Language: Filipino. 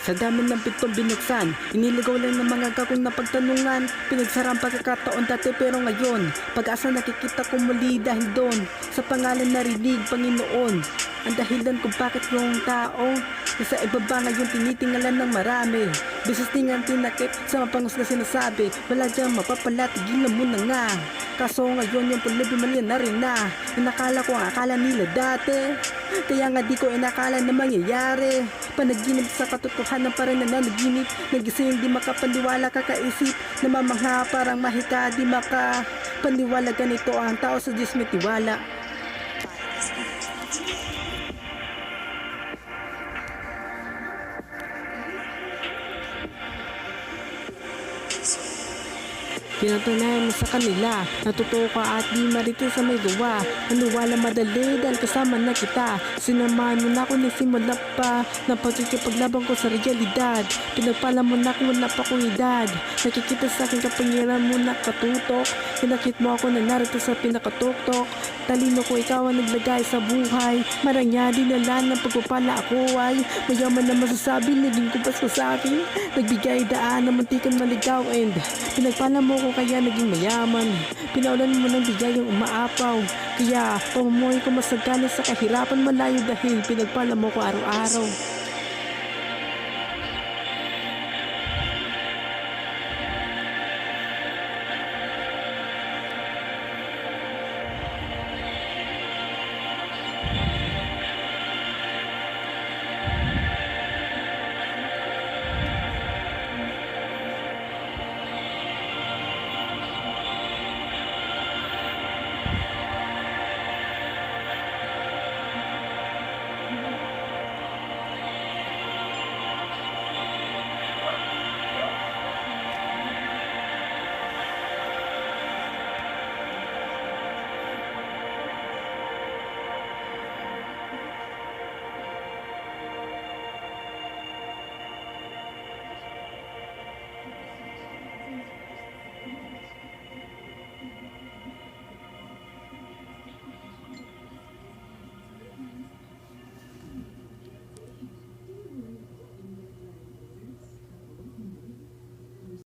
Sa dami ng pitong binuksan, iniligaw lang ng mga gagong na pagtanungan. Pinagsara ang pagkakataon dati pero ngayon, pag-asa nakikita ko muli dahil doon. Sa pangalan narinig, Panginoon, ang dahilan kung bakit yung tao nasa ibaba ngayon tinitingalan ng marami. Bisis tingan tinakip sa mapangos na sinasabi, wala dyan mapapala, tigilan mo na nga. Kaso ngayon yung problema na rin na nakala ko ang akala nila dati. Kaya nga di ko inakala na mangyayari. Panaginip sa katotohanan pa rin na nanaginip. Nagising di makapaniwala, kakaisip namamangha parang mahika, di makapaniwala. Ganito ang tao, sa Diyos may tiwala. Pinatunayan mo sa kanila, natutuwa ka at di maritin sa may gawa. Maniwala madali dahil kasama na kita. Sinamahan mo na ako ng simula pa ng pagkikipaglaban ko sa realidad. Pinagpala mo na ako na pa kong edad. Nakikita sa akin kapangyarihan mo na katutok. Pinakit mo ako na narito sa pinakatuktok. Talino ko, ikaw ang naglagay sa buhay. Maranya dinala ng pagpapala ako ay mayaman na masasabi, naging kumpas ko sa akin. Nagbigay daan na muntikan maligaw and pinagpala mo ko kaya naging mayaman. Pinaulan mo ng bigay yung umaapaw. Kaya pamumuhay ko masagana sa kahirapan malayo dahil pinagpala mo ko araw-araw.